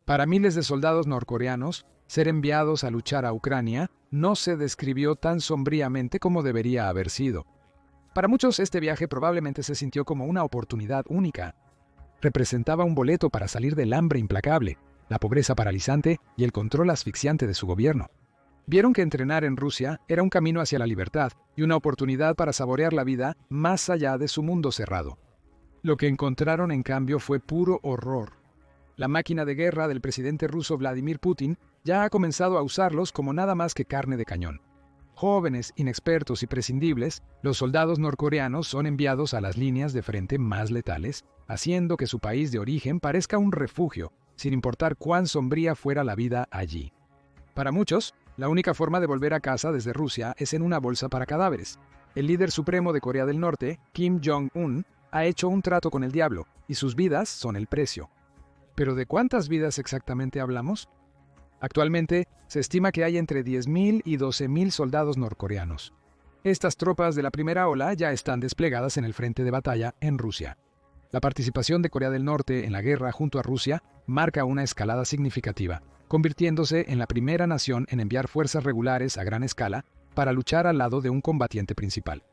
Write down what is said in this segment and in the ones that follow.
Para miles de soldados norcoreanos, ser enviados a luchar a Ucrania no se describió tan sombríamente como debería haber sido. Para muchos, este viaje probablemente se sintió como una oportunidad única. Representaba un boleto para salir del hambre implacable, la pobreza paralizante y el control asfixiante de su gobierno. Vieron que entrenar en Rusia era un camino hacia la libertad y una oportunidad para saborear la vida más allá de su mundo cerrado. Lo que encontraron, en cambio, fue puro horror. La máquina de guerra del presidente ruso Vladimir Putin ya ha comenzado a usarlos como nada más que carne de cañón. Jóvenes, inexpertos y prescindibles, los soldados norcoreanos son enviados a las líneas de frente más letales, haciendo que su país de origen parezca un refugio, sin importar cuán sombría fuera la vida allí. Para muchos, la única forma de volver a casa desde Rusia es en una bolsa para cadáveres. El líder supremo de Corea del Norte, Kim Jong-un, ha hecho un trato con el diablo, y sus vidas son el precio. ¿Pero de cuántas vidas exactamente hablamos? Actualmente, se estima que hay entre 10.000 y 12.000 soldados norcoreanos. Estas tropas de la primera ola ya están desplegadas en el frente de batalla en Rusia. La participación de Corea del Norte en la guerra junto a Rusia marca una escalada significativa, convirtiéndose en la primera nación en enviar fuerzas regulares a gran escala para luchar al lado de un combatiente principal.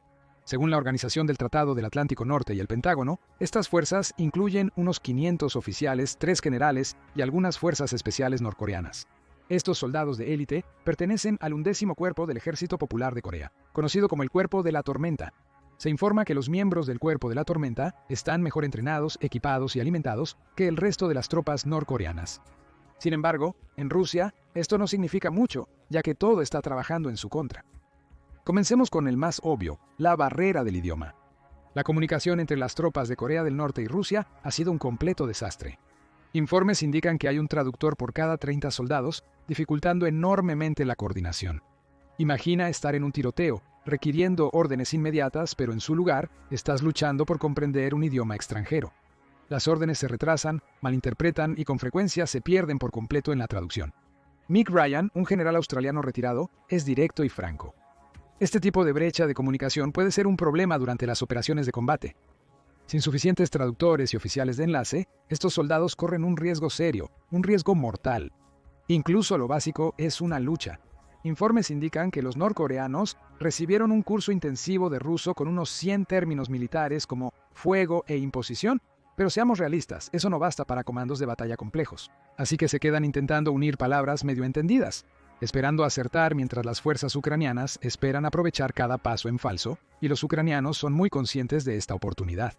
Según la Organización del Tratado del Atlántico Norte y el Pentágono, estas fuerzas incluyen unos 500 oficiales, 3 generales y algunas fuerzas especiales norcoreanas. Estos soldados de élite pertenecen al 11º Cuerpo del Ejército Popular de Corea, conocido como el Cuerpo de la Tormenta. Se informa que los miembros del Cuerpo de la Tormenta están mejor entrenados, equipados y alimentados que el resto de las tropas norcoreanas. Sin embargo, en Rusia, esto no significa mucho, ya que todo está trabajando en su contra. Comencemos con el más obvio, la barrera del idioma. La comunicación entre las tropas de Corea del Norte y Rusia ha sido un completo desastre. Informes indican que hay un traductor por cada 30 soldados, dificultando enormemente la coordinación. Imagina estar en un tiroteo, requiriendo órdenes inmediatas, pero en su lugar estás luchando por comprender un idioma extranjero. Las órdenes se retrasan, malinterpretan y con frecuencia se pierden por completo en la traducción. Mick Ryan, un general australiano retirado, es directo y franco. Este tipo de brecha de comunicación puede ser un problema durante las operaciones de combate. Sin suficientes traductores y oficiales de enlace, estos soldados corren un riesgo serio, un riesgo mortal. Incluso lo básico es una lucha. Informes indican que los norcoreanos recibieron un curso intensivo de ruso con unos 100 términos militares como fuego e imposición, pero seamos realistas, eso no basta para comandos de batalla complejos. Así que se quedan intentando unir palabras medio entendidas, esperando acertar mientras las fuerzas ucranianas esperan aprovechar cada paso en falso, y los ucranianos son muy conscientes de esta oportunidad.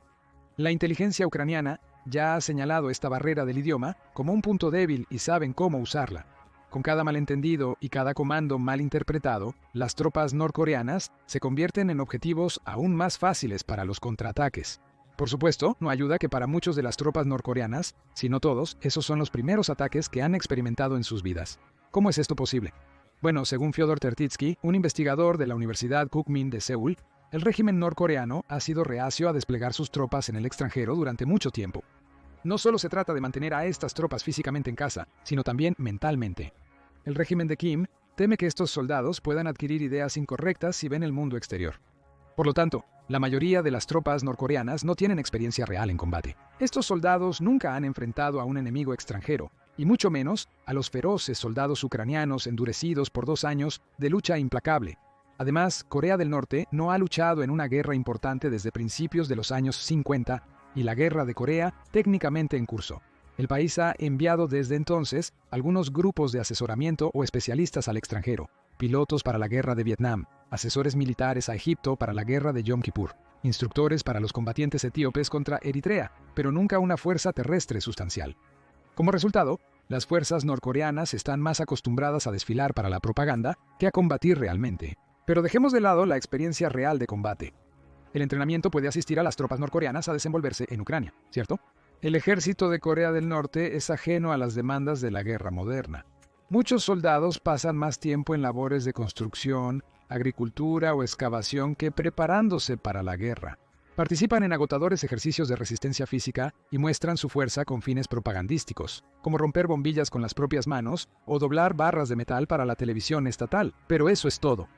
La inteligencia ucraniana ya ha señalado esta barrera del idioma como un punto débil y saben cómo usarla. Con cada malentendido y cada comando mal interpretado, las tropas norcoreanas se convierten en objetivos aún más fáciles para los contraataques. Por supuesto, no ayuda que para muchos de las tropas norcoreanas, si no todos, esos son los primeros ataques que han experimentado en sus vidas. ¿Cómo es esto posible? Bueno, según Fyodor Tertitsky, un investigador de la Universidad Kookmin de Seúl, el régimen norcoreano ha sido reacio a desplegar sus tropas en el extranjero durante mucho tiempo. No solo se trata de mantener a estas tropas físicamente en casa, sino también mentalmente. El régimen de Kim teme que estos soldados puedan adquirir ideas incorrectas si ven el mundo exterior. Por lo tanto, la mayoría de las tropas norcoreanas no tienen experiencia real en combate. Estos soldados nunca han enfrentado a un enemigo extranjero, y mucho menos a los feroces soldados ucranianos endurecidos por 2 años de lucha implacable. Además, Corea del Norte no ha luchado en una guerra importante desde principios de los años 50 y la guerra de Corea técnicamente en curso. El país ha enviado desde entonces algunos grupos de asesoramiento o especialistas al extranjero, pilotos para la guerra de Vietnam, asesores militares a Egipto para la guerra de Yom Kippur, instructores para los combatientes etíopes contra Eritrea, pero nunca una fuerza terrestre sustancial. Como resultado, las fuerzas norcoreanas están más acostumbradas a desfilar para la propaganda que a combatir realmente. Pero dejemos de lado la experiencia real de combate. El entrenamiento puede asistir a las tropas norcoreanas a desenvolverse en Ucrania, ¿cierto? El ejército de Corea del Norte es ajeno a las demandas de la guerra moderna. Muchos soldados pasan más tiempo en labores de construcción, agricultura o excavación que preparándose para la guerra. Participan en agotadores ejercicios de resistencia física y muestran su fuerza con fines propagandísticos, como romper bombillas con las propias manos o doblar barras de metal para la televisión estatal. Pero eso es todo.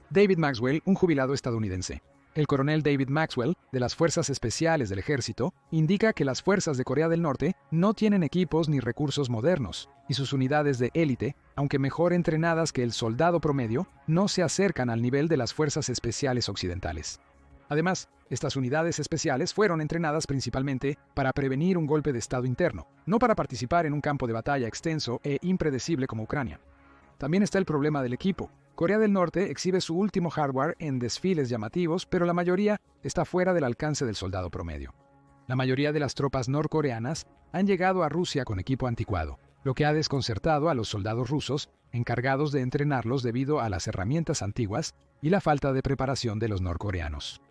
David Maxwell, un jubilado estadounidense. El coronel David Maxwell, de las Fuerzas Especiales del Ejército, indica que las fuerzas de Corea del Norte no tienen equipos ni recursos modernos, y sus unidades de élite, aunque mejor entrenadas que el soldado promedio, no se acercan al nivel de las Fuerzas Especiales occidentales. Además, estas unidades especiales fueron entrenadas principalmente para prevenir un golpe de estado interno, no para participar en un campo de batalla extenso e impredecible como Ucrania. También está el problema del equipo. Corea del Norte exhibe su último hardware en desfiles llamativos, pero la mayoría está fuera del alcance del soldado promedio. La mayoría de las tropas norcoreanas han llegado a Rusia con equipo anticuado, lo que ha desconcertado a los soldados rusos encargados de entrenarlos debido a las herramientas antiguas y la falta de preparación de los norcoreanos.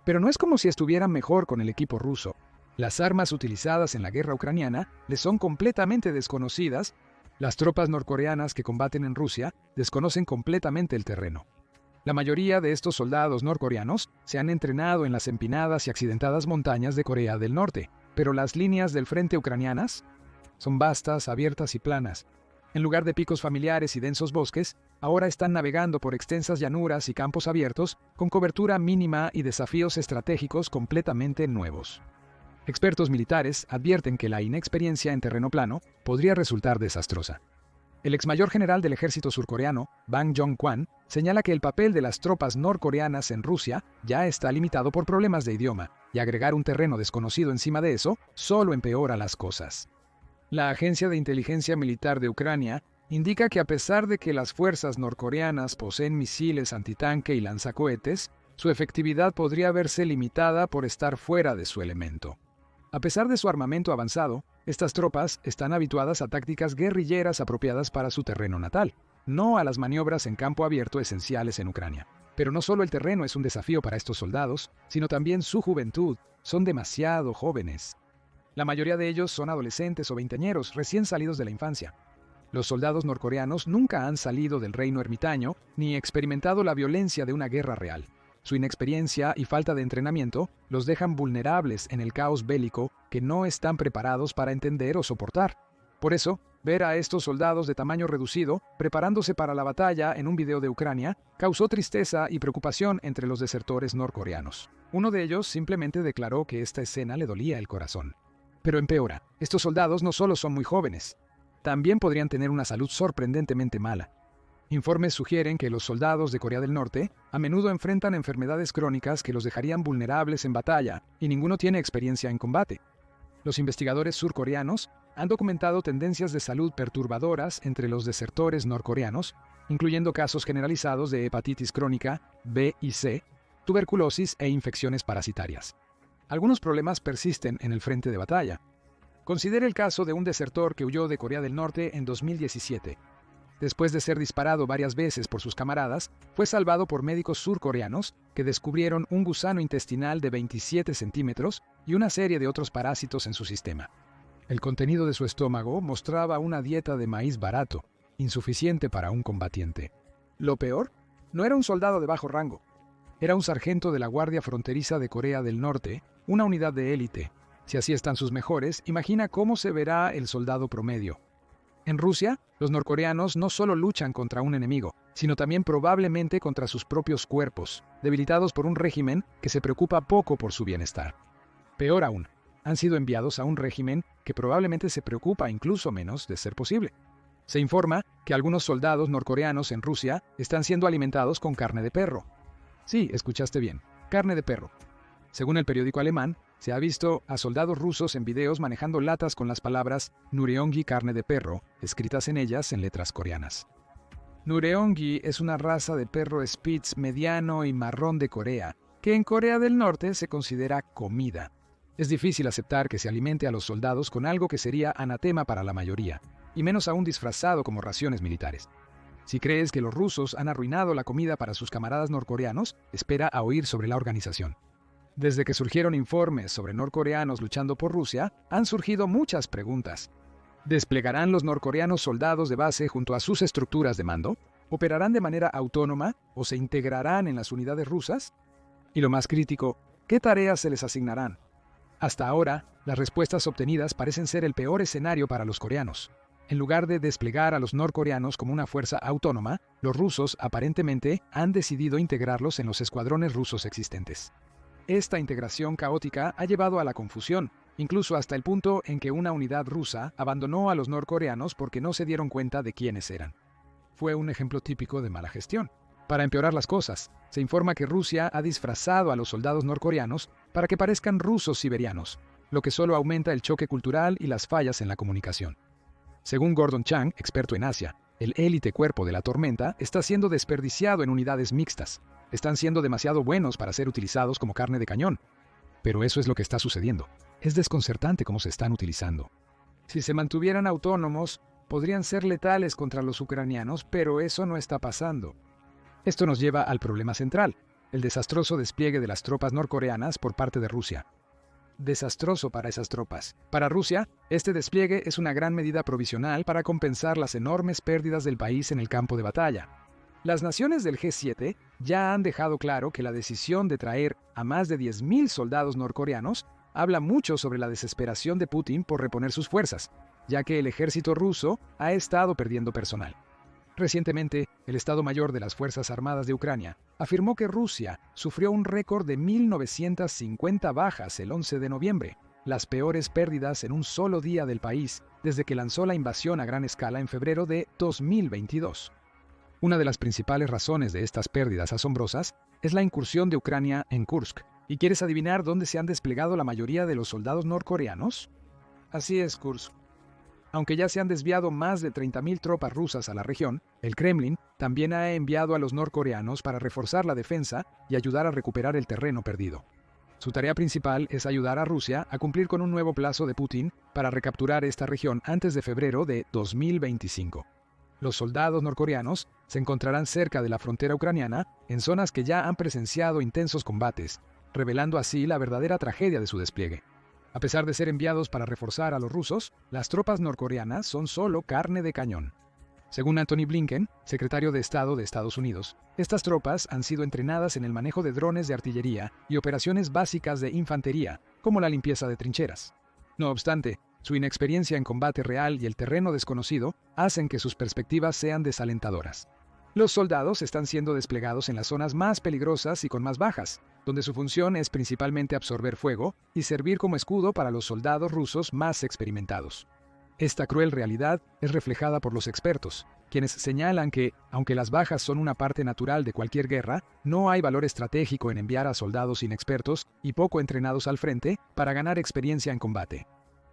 Pero no es como si estuvieran mejor con el equipo ruso. Las armas utilizadas en la guerra ucraniana les son completamente desconocidas. Las tropas norcoreanas que combaten en Rusia desconocen completamente el terreno. La mayoría de estos soldados norcoreanos se han entrenado en las empinadas y accidentadas montañas de Corea del Norte, pero las líneas del frente ucranianas son vastas, abiertas y planas. En lugar de picos familiares y densos bosques, ahora están navegando por extensas llanuras y campos abiertos con cobertura mínima y desafíos estratégicos completamente nuevos. Expertos militares advierten que la inexperiencia en terreno plano podría resultar desastrosa. El ex mayor general del ejército surcoreano, Bang Jong-kwan, señala que el papel de las tropas norcoreanas en Rusia ya está limitado por problemas de idioma, y agregar un terreno desconocido encima de eso solo empeora las cosas. La Agencia de Inteligencia Militar de Ucrania indica que a pesar de que las fuerzas norcoreanas poseen misiles antitanque y lanzacohetes, su efectividad podría verse limitada por estar fuera de su elemento. A pesar de su armamento avanzado, estas tropas están habituadas a tácticas guerrilleras apropiadas para su terreno natal, no a las maniobras en campo abierto esenciales en Ucrania. Pero no solo el terreno es un desafío para estos soldados, sino también su juventud. Son demasiado jóvenes. La mayoría de ellos son adolescentes o veinteañeros recién salidos de la infancia. Los soldados norcoreanos nunca han salido del reino ermitaño ni experimentado la violencia de una guerra real. Su inexperiencia y falta de entrenamiento los dejan vulnerables en el caos bélico que no están preparados para entender o soportar. Por eso, ver a estos soldados de tamaño reducido preparándose para la batalla en un video de Ucrania causó tristeza y preocupación entre los desertores norcoreanos. Uno de ellos simplemente declaró que esta escena le dolía el corazón. Pero empeora, estos soldados no solo son muy jóvenes, también podrían tener una salud sorprendentemente mala. Informes sugieren que los soldados de Corea del Norte a menudo enfrentan enfermedades crónicas que los dejarían vulnerables en batalla, y ninguno tiene experiencia en combate. Los investigadores surcoreanos han documentado tendencias de salud perturbadoras entre los desertores norcoreanos, incluyendo casos generalizados de hepatitis crónica, B y C, tuberculosis e infecciones parasitarias. Algunos problemas persisten en el frente de batalla. Considere el caso de un desertor que huyó de Corea del Norte en 2017. Después de ser disparado varias veces por sus camaradas, fue salvado por médicos surcoreanos que descubrieron un gusano intestinal de 27 centímetros y una serie de otros parásitos en su sistema. El contenido de su estómago mostraba una dieta de maíz barato, insuficiente para un combatiente. Lo peor, no era un soldado de bajo rango. Era un sargento de la Guardia Fronteriza de Corea del Norte, una unidad de élite. Si así están sus mejores, imagina cómo se verá el soldado promedio. En Rusia, los norcoreanos no solo luchan contra un enemigo, sino también probablemente contra sus propios cuerpos, debilitados por un régimen que se preocupa poco por su bienestar. Peor aún, han sido enviados a un régimen que probablemente se preocupa incluso menos de ser posible. Se informa que algunos soldados norcoreanos en Rusia están siendo alimentados con carne de perro. Sí, escuchaste bien, carne de perro. Según el periódico alemán, se ha visto a soldados rusos en videos manejando latas con las palabras Nureongi carne de perro, escritas en ellas en letras coreanas. Nureongi es una raza de perro Spitz mediano y marrón de Corea, que en Corea del Norte se considera comida. Es difícil aceptar que se alimente a los soldados con algo que sería anatema para la mayoría, y menos aún disfrazado como raciones militares. Si crees que los rusos han arruinado la comida para sus camaradas norcoreanos, espera a oír sobre la organización. Desde que surgieron informes sobre norcoreanos luchando por Rusia, han surgido muchas preguntas. ¿Desplegarán los norcoreanos soldados de base junto a sus estructuras de mando? ¿Operarán de manera autónoma o se integrarán en las unidades rusas? Y lo más crítico, ¿qué tareas se les asignarán? Hasta ahora, las respuestas obtenidas parecen ser el peor escenario para los coreanos. En lugar de desplegar a los norcoreanos como una fuerza autónoma, los rusos aparentemente han decidido integrarlos en los escuadrones rusos existentes. Esta integración caótica ha llevado a la confusión, incluso hasta el punto en que una unidad rusa abandonó a los norcoreanos porque no se dieron cuenta de quiénes eran. Fue un ejemplo típico de mala gestión. Para empeorar las cosas, se informa que Rusia ha disfrazado a los soldados norcoreanos para que parezcan rusos siberianos, lo que solo aumenta el choque cultural y las fallas en la comunicación. Según Gordon Chang, experto en Asia, el élite cuerpo de la tormenta está siendo desperdiciado en unidades mixtas. Están siendo demasiado buenos para ser utilizados como carne de cañón. Pero eso es lo que está sucediendo. Es desconcertante cómo se están utilizando. Si se mantuvieran autónomos, podrían ser letales contra los ucranianos, pero eso no está pasando. Esto nos lleva al problema central, el desastroso despliegue de las tropas norcoreanas por parte de Rusia. Desastroso para esas tropas. Para Rusia, este despliegue es una gran medida provisional para compensar las enormes pérdidas del país en el campo de batalla. Las naciones del G7 ya han dejado claro que la decisión de traer a más de 10.000 soldados norcoreanos habla mucho sobre la desesperación de Putin por reponer sus fuerzas, ya que el ejército ruso ha estado perdiendo personal. Recientemente, el Estado Mayor de las Fuerzas Armadas de Ucrania afirmó que Rusia sufrió un récord de 1.950 bajas el 11 de noviembre, las peores pérdidas en un solo día del país desde que lanzó la invasión a gran escala en febrero de 2022. Una de las principales razones de estas pérdidas asombrosas es la incursión de Ucrania en Kursk. ¿Y quieres adivinar dónde se han desplegado la mayoría de los soldados norcoreanos? Así es, Kursk. Aunque ya se han desviado más de 30.000 tropas rusas a la región, el Kremlin también ha enviado a los norcoreanos para reforzar la defensa y ayudar a recuperar el terreno perdido. Su tarea principal es ayudar a Rusia a cumplir con un nuevo plazo de Putin para recapturar esta región antes de febrero de 2025. Los soldados norcoreanos se encontrarán cerca de la frontera ucraniana en zonas que ya han presenciado intensos combates, revelando así la verdadera tragedia de su despliegue. A pesar de ser enviados para reforzar a los rusos, las tropas norcoreanas son solo carne de cañón. Según Antony Blinken, secretario de Estado de Estados Unidos, estas tropas han sido entrenadas en el manejo de drones de artillería y operaciones básicas de infantería, como la limpieza de trincheras. No obstante, su inexperiencia en combate real y el terreno desconocido hacen que sus perspectivas sean desalentadoras. Los soldados están siendo desplegados en las zonas más peligrosas y con más bajas, donde su función es principalmente absorber fuego y servir como escudo para los soldados rusos más experimentados. Esta cruel realidad es reflejada por los expertos, quienes señalan que, aunque las bajas son una parte natural de cualquier guerra, no hay valor estratégico en enviar a soldados inexpertos y poco entrenados al frente para ganar experiencia en combate.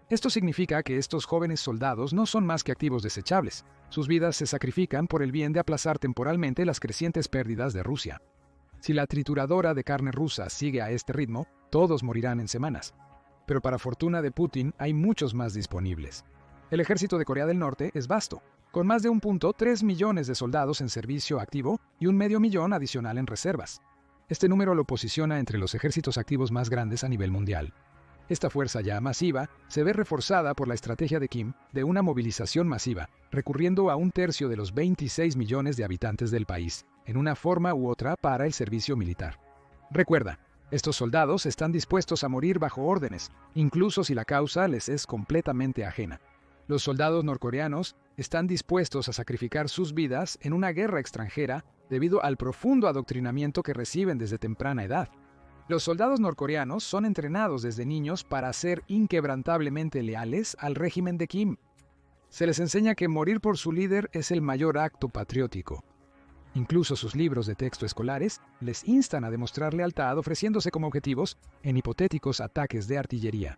Esto significa que estos jóvenes soldados no son más que activos desechables. Sus vidas se sacrifican por el bien de aplazar temporalmente las crecientes pérdidas de Rusia. Si la trituradora de carne rusa sigue a este ritmo, todos morirán en semanas. Pero para fortuna de Putin hay muchos más disponibles. El ejército de Corea del Norte es vasto, con más de 1.3 millones de soldados en servicio activo y 500.000 adicional en reservas. Este número lo posiciona entre los ejércitos activos más grandes a nivel mundial. Esta fuerza ya masiva se ve reforzada por la estrategia de Kim de una movilización masiva, recurriendo a 1/3 de los 26 millones de habitantes del país, en una forma u otra para el servicio militar. Recuerda, estos soldados están dispuestos a morir bajo órdenes, incluso si la causa les es completamente ajena. Los soldados norcoreanos están dispuestos a sacrificar sus vidas en una guerra extranjera debido al profundo adoctrinamiento que reciben desde temprana edad. Los soldados norcoreanos son entrenados desde niños para ser inquebrantablemente leales al régimen de Kim. Se les enseña que morir por su líder es el mayor acto patriótico. Incluso sus libros de texto escolares les instan a demostrar lealtad ofreciéndose como objetivos en hipotéticos ataques de artillería.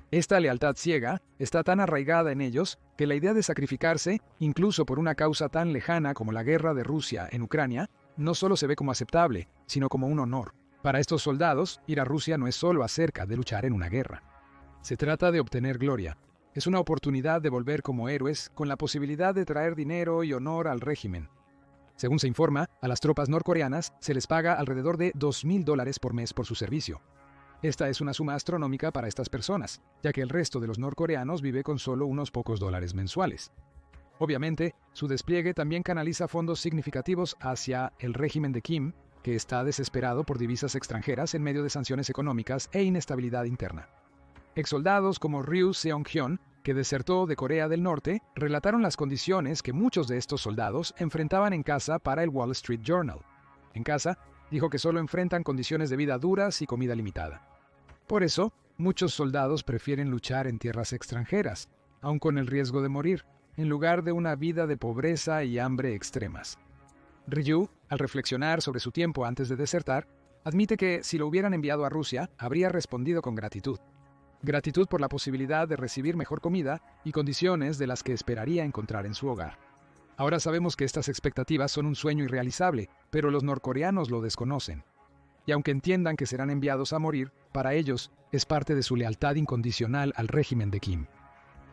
Esta lealtad ciega está tan arraigada en ellos que la idea de sacrificarse, incluso por una causa tan lejana como la guerra de Rusia en Ucrania, no solo se ve como aceptable, sino como un honor. Para estos soldados, ir a Rusia no es solo acerca de luchar en una guerra. Se trata de obtener gloria. Es una oportunidad de volver como héroes con la posibilidad de traer dinero y honor al régimen. Según se informa, a las tropas norcoreanas se les paga alrededor de $2.000 por mes por su servicio. Esta es una suma astronómica para estas personas, ya que el resto de los norcoreanos vive con solo unos pocos dólares mensuales. Obviamente, su despliegue también canaliza fondos significativos hacia el régimen de Kim, que está desesperado por divisas extranjeras en medio de sanciones económicas e inestabilidad interna. Exsoldados como Ryu Seong-hyun que desertó de Corea del Norte, relataron las condiciones que muchos de estos soldados enfrentaban en casa para el Wall Street Journal. En casa, dijo que solo enfrentan condiciones de vida duras y comida limitada. Por eso, muchos soldados prefieren luchar en tierras extranjeras, aun con el riesgo de morir, en lugar de una vida de pobreza y hambre extremas. Ryu, al reflexionar sobre su tiempo antes de desertar, admite que si lo hubieran enviado a Rusia, habría respondido con gratitud. Gratitud por la posibilidad de recibir mejor comida y condiciones de las que esperaría encontrar en su hogar. Ahora sabemos que estas expectativas son un sueño irrealizable, pero los norcoreanos lo desconocen. Y aunque entiendan que serán enviados a morir, para ellos es parte de su lealtad incondicional al régimen de Kim.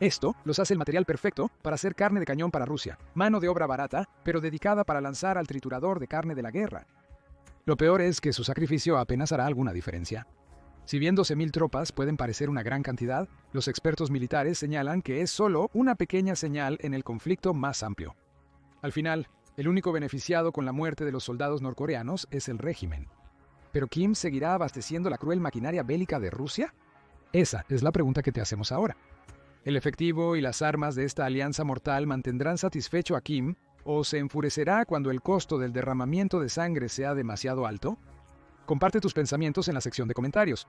Esto los hace el material perfecto para hacer carne de cañón para Rusia, mano de obra barata, pero dedicada para lanzar al triturador de carne de la guerra. Lo peor es que su sacrificio apenas hará alguna diferencia. Si bien 12.000 tropas pueden parecer una gran cantidad, los expertos militares señalan que es solo una pequeña señal en el conflicto más amplio. Al final, el único beneficiado con la muerte de los soldados norcoreanos es el régimen. ¿Pero Kim seguirá abasteciendo la cruel maquinaria bélica de Rusia? Esa es la pregunta que te hacemos ahora. ¿El efectivo y las armas de esta alianza mortal mantendrán satisfecho a Kim o se enfurecerá cuando el costo del derramamiento de sangre sea demasiado alto? Comparte tus pensamientos en la sección de comentarios.